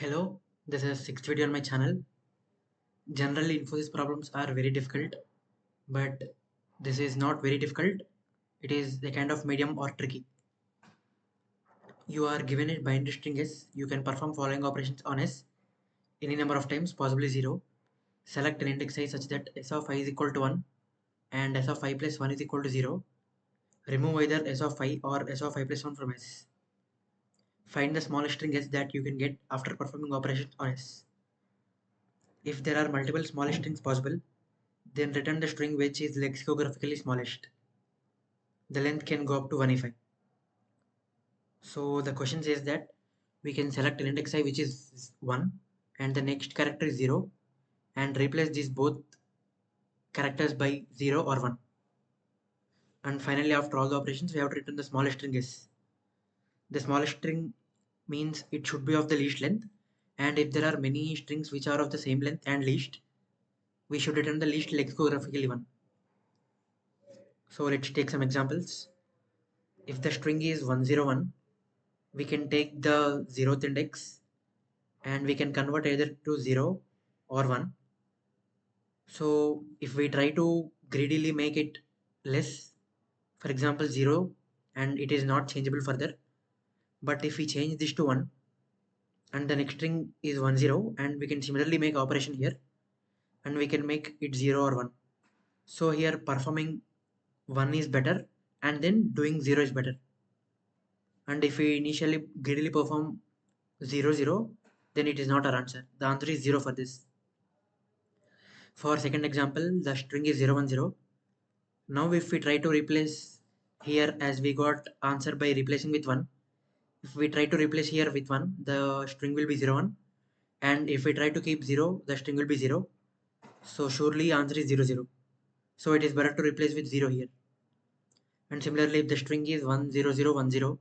Hello, this is sixth video on my channel. Generally, Infosys problems are very difficult, but this is not very difficult. It is a kind of medium or tricky. You are given a binary string S. You can perform following operations on S any number of times, possibly 0. Select an index I such that S of I is equal to 1 and S of I plus 1 is equal to 0. Remove either S of I or S of I plus 1 from S. Find the smallest string S that you can get after performing operations on S. If there are multiple small strings possible, then return the string which is lexicographically smallest. The length can go up to 1 if I. So the question says that we can select an index I which is 1 and the next character is 0 and replace these both characters by 0 or 1. And finally, after all the operations, we have to return the smallest string S. The smallest string means it should be of the least length, and if there are many strings which are of the same length and least, we should return the least lexicographically one. So let's take some examples. If the string is 101, we can take the 0th index and we can convert either to 0 or 1. So if we try to greedily make it less, for example 0, and it is not changeable further, but if we change this to 1 and the next string is 10, and we can similarly make operation here and we can make it 0 or 1. So here performing 1 is better and then doing 0 is better. And if we initially greedily perform 0 0, then it is not our answer. The answer is 0 for this. For second example, the string is 010. Now if we try to replace here, as we got answer by replacing with 1, if we try to replace here with 1, the string will be 01, and if we try to keep 0, the string will be 0. So surely answer is 00. So it is better to replace with 0 here. And similarly, if the string is 10010,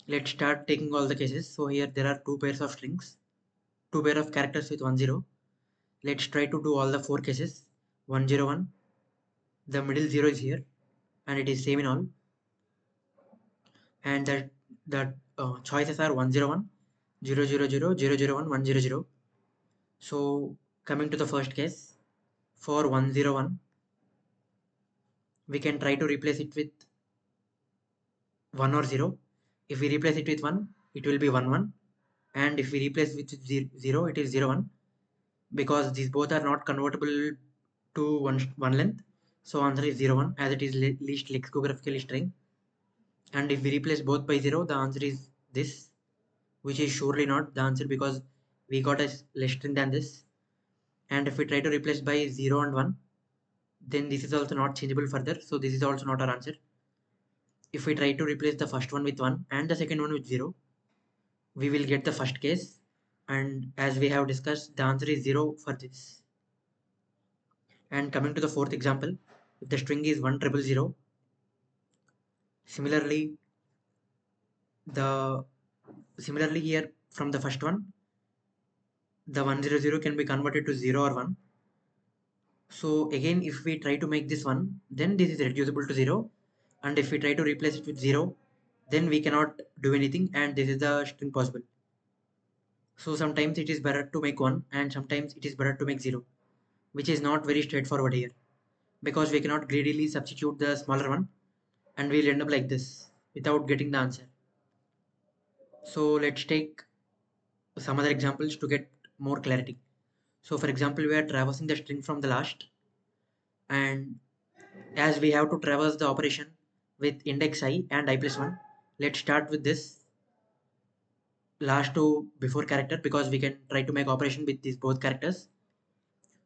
let's start taking all the cases. So here there are two pairs of strings, two pair of characters with 10. Let's try to do all the four cases. 101, the middle 0 is here and it is same in all, and the choices are 101, 000, 001, 100. So coming to the first case, for 101, we can try to replace it with 1 or 0. If we replace it with 1, it will be 1 1, and if we replace with 0, it is 0 1, because these both are not convertible to one length. So answer is 0 1, as it is least lexicographically string. And if we replace both by 0, the answer is this, which is surely not the answer because we got a less string than this. And if we try to replace by 0 and 1, then this is also not changeable further, so this is also not our answer. If we try to replace the first one with 1 and the second one with 0, we will get the first case, and as we have discussed, the answer is 0 for this. And coming to the fourth example, if the string is 1000, similarly here from the first one, the 100 can be converted to 0 or 1. So again, if we try to make this one, then this is reducible to 0, and if we try to replace it with 0, then we cannot do anything, and this is the string possible. So sometimes it is better to make 1 and sometimes it is better to make 0, which is not very straightforward here, because we cannot greedily substitute the smaller one and we'll end up like this without getting the answer. So let's take some other examples to get more clarity. So for example, we are traversing the string from the last, and as we have to traverse the operation with index I and I plus 1, let's start with this last two before character, because we can try to make operation with these both characters.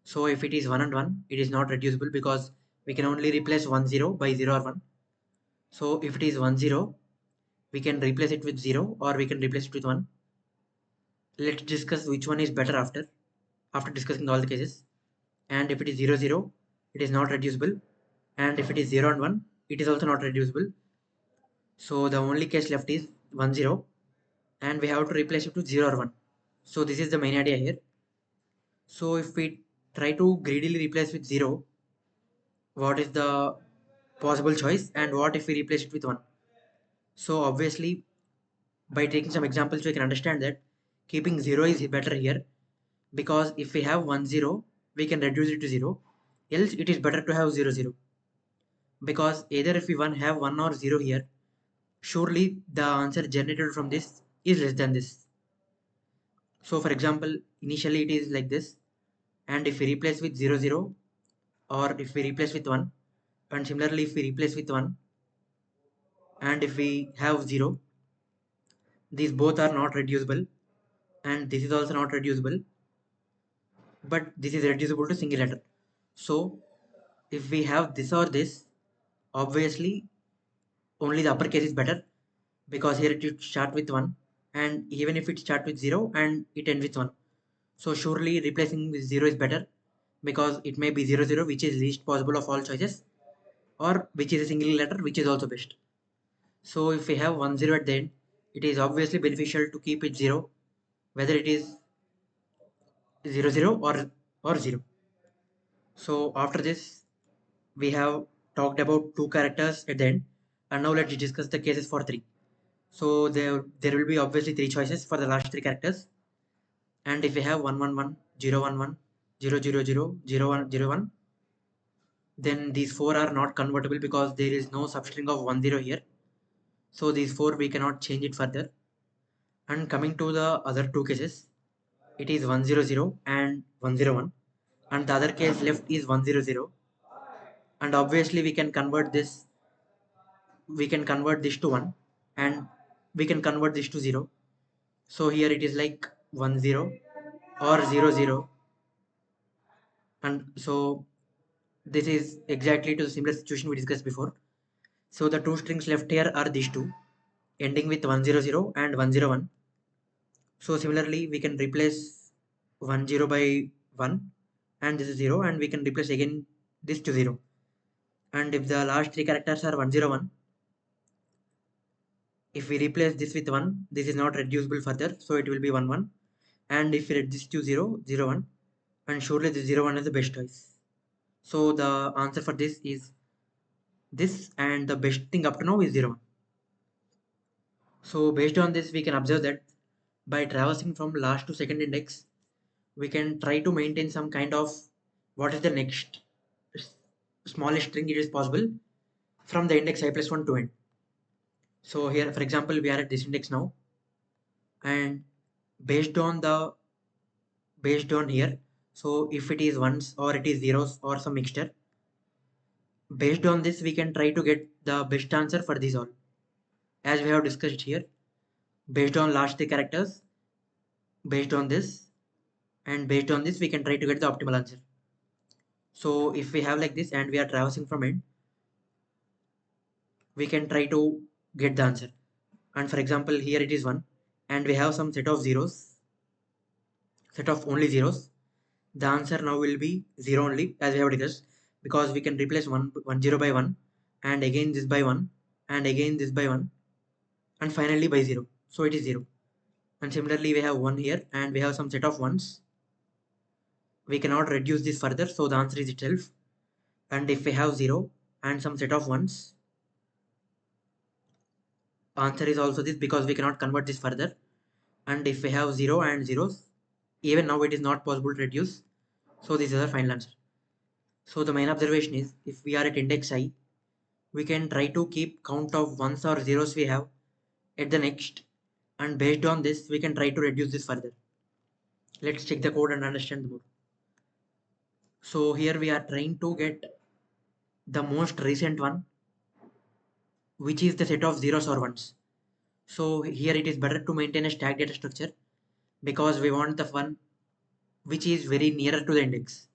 So if it is 1 and 1, it is not reducible because we can only replace 10 by 0 or 1. So if it is 10, we can replace it with 0 or we can replace it with 1. Let's discuss which one is better after discussing all the cases. And if it is 00, it is not reducible, and if it is 0 and 1, it is also not reducible. So the only case left is 10, and we have to replace it to 0 or 1. So this is the main idea here. So if we try to greedily replace with 0, what is the possible choice, and what if we replace it with 1? So obviously, by taking some examples, we can understand that keeping 0 is better here, because if we have 1 0, we can reduce it to 0. Else it is better to have 0 0, because either if we have 1 or 0 here, surely the answer generated from this is less than this. So for example, initially it is like this, and if we replace with 0 0, or if we replace with 1, and similarly if we replace with 1, and if we have 0, these both are not reducible, and this is also not reducible, but this is reducible to single letter. So if we have this or this, obviously only the uppercase is better, because here it should start with 1, and even if it start with 0 and it ends with 1, so surely replacing with 0 is better, because it may be 0 0, which is least possible of all choices, or which is a single letter, which is also best. So if we have 1 0 at the end, it is obviously beneficial to keep it 0, whether it is 0 0 or 0. So after this, we have talked about two characters at the end, and now let's discuss the cases for three. So there will be obviously three choices for the last three characters, and if we have 1 1 1 0 1 1 0 0 0 0 1 0 1, then these four are not convertible because there is no substring of 1 0 here. So these four we cannot change it further. And coming to the other two cases, it is 1 0 0 and 1 0 1, and the other case left is 1 0 0, and obviously we can convert this to 1, and we can convert this to 0. So here it is like 1 0 or 0 0, and so this is exactly to the similar situation we discussed before. So the two strings left here are these two, ending with 1 0 0 and 1 0 1. So similarly we can replace 1 0 by 1, and this is 0, and we can replace again this to 0. And if the last three characters are 1 0 1, if we replace this with 1, this is not reducible further, so it will be 1 1. And if we reduce this to 0 0 1, and surely the 0 1 is the best choice. So the answer for this is this, and the best thing up to now is 0 1. So based on this, we can observe that by traversing from last to second index, we can try to maintain some kind of what is the next smallest string it is possible from the index I plus 1 to end. So here, for example, we are at this index now, and based on here, so if it is ones or it is zeros or some mixture, based on this we can try to get the best answer for these all, as we have discussed here, based on last three characters, based on this, and based on this we can try to get the optimal answer. So if we have like this and we are traversing from end, we can try to get the answer. And for example, here it is 1, and we have some set of zeros, set of only zeros. The answer now will be 0 only, as we have discussed, because we can replace 1 0 by 1, and again this by 1, and again this by 1, and finally by 0. So it is 0. And similarly we have 1 here, and we have some set of 1s. We cannot reduce this further, so the answer is itself. And if we have 0 and some set of 1s, answer is also this, because we cannot convert this further. And if we have 0 and zeros, even now it is not possible to reduce, so this is our final answer. So the main observation is, if we are at index I, we can try to keep count of ones or zeros we have at the next, and based on this we can try to reduce this further. Let's check the code and understand more. So here we are trying to get the most recent one, which is the set of zeros or ones. So here it is better to maintain a stack data structure, because we want the one which is very nearer to the index.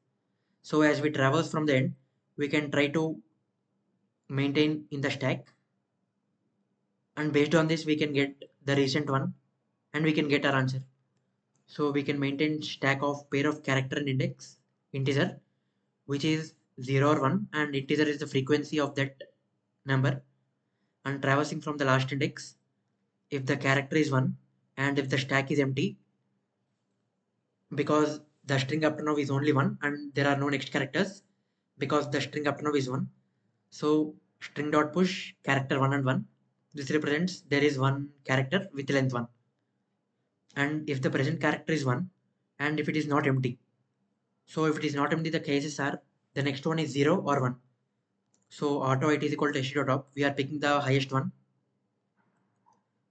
So as we traverse from the end, we can try to maintain in the stack, and based on this we can get the recent one, and we can get our answer. So we can maintain stack of pair of character and index integer, which is 0 or 1, and integer is the frequency of that number, and traversing from the last index, if the character is 1 and if the stack is empty, because the string up to now is only 1 and there are no next characters, because the string up to now is 1. So string dot push character 1 and 1, this represents there is one character with length 1. and if the present character is 1 and if it is not empty. So if it is not empty, the cases are the next one is 0 or 1. So auto it is equal to st.top. We are picking the highest one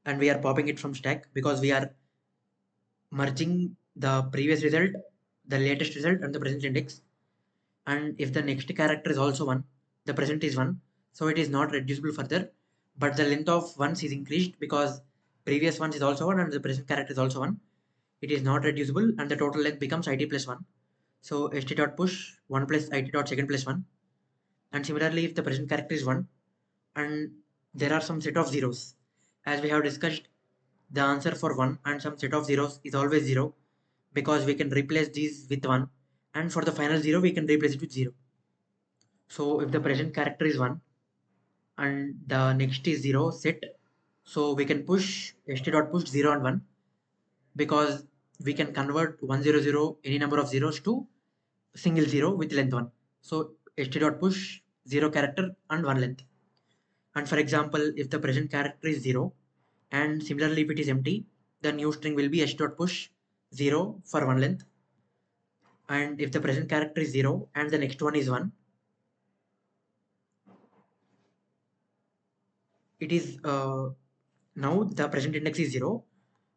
and we are popping it from stack because we are merging the previous result, the latest result and the present index. And if the next character is also 1, the present is 1. So it is not reducible further, but the length of ones is increased because previous ones is also 1 and the present character is also 1. It is not reducible and the total length becomes it plus 1. So st dot push 1 plus it dot second plus 1. And similarly, if the present character is 1 and there are some set of zeros, as we have discussed, the answer for 1 and some set of zeros is always 0 because we can replace these with 1, and for the final 0 we can replace it with 0. So if the present character is 1 and the next is 0 set, so we can push st dot push 0 and 1 because we can convert 100 any number of zeros to single 0 with length 1. So st dot push 0 character and 1 length. And for example, if the present character is 0 and similarly if it is empty, the new string will be st dot push 0 for 1 length. And if the present character is 0 and the next one is 1, it is now the present index is 0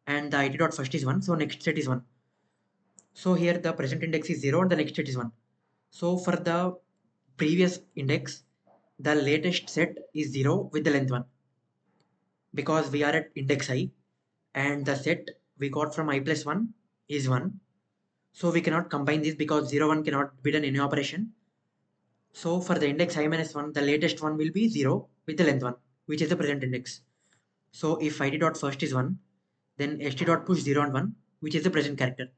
and the it dot first is 1, so next set is 1. So here the present index is 0 and the next set is 1. So for the previous index, the latest set is 0 with the length 1 because we are at index I and the set we got from I plus 1 is 1. So we cannot combine this because 0 1 cannot be done any operation. So for the index I minus 1, the latest one will be 0 with the length 1, which is the present index. So if id dot first is 1, then st dot push 0 and 1, which is the present character.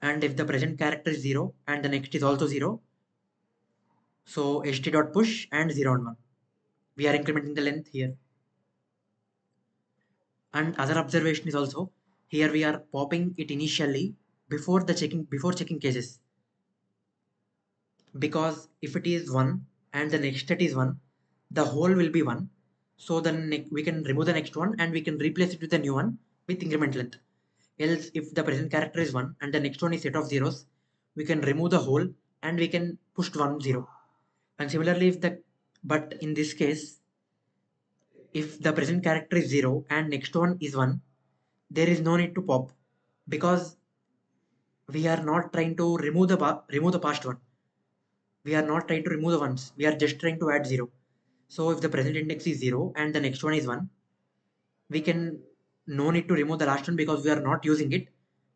And if the present character is 0 and the next is also 0, so st dot push and 0 and 1. We are incrementing the length here. And other observation is also here we are popping it initially before checking cases, because if it is 1 and the next set is 1, the whole will be 1. So then we can remove the next one and we can replace it with a new one with increment length. Else if the present character is 1 and the next one is set of zeros, we can remove the whole and we can push 1 0. And similarly if the but in this case, if the present character is 0 and next one is 1, there is no need to pop because we are not trying to remove the past one. We are not trying to remove the ones. We are just trying to add 0. So if the present index is 0 and the next one is 1, we can no need to remove the last one because we are not using it,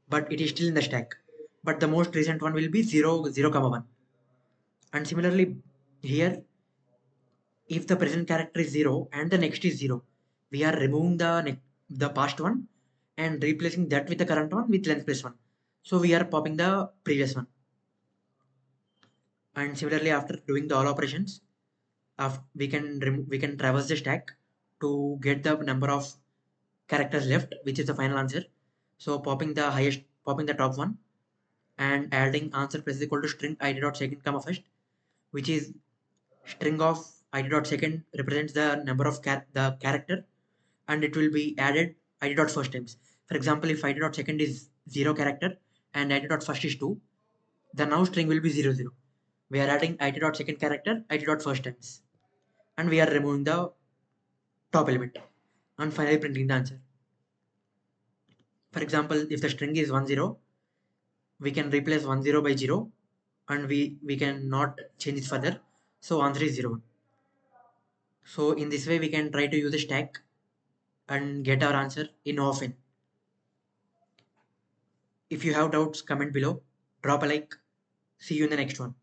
but it is still in the stack. But the most recent one will be 0, 0, comma 1. And similarly here, if the present character is 0 and the next is 0, we are removing the past one and replacing that with the current one with length plus 1. So we are popping the previous one. And similarly after doing the all operations, we can traverse the stack to get the number of characters left, which is the final answer. So popping the top one and adding answer plus is equal to string id dot second comma first, which is string of id dot second represents the number of the character and it will be added id dot first times. For example, if id dot second is 0 character and id dot first is 2, the now string will be 0 0. We are adding id dot second character id dot first times and we are removing the top element and finally printing the answer. For example, if the string is 1 0, we can replace 1 0 by 0 and we can not change it further. So answer is 0 1. So in this way we can try to use the stack and get our answer in often. If you have doubts, comment below, drop a like. See you in the next one.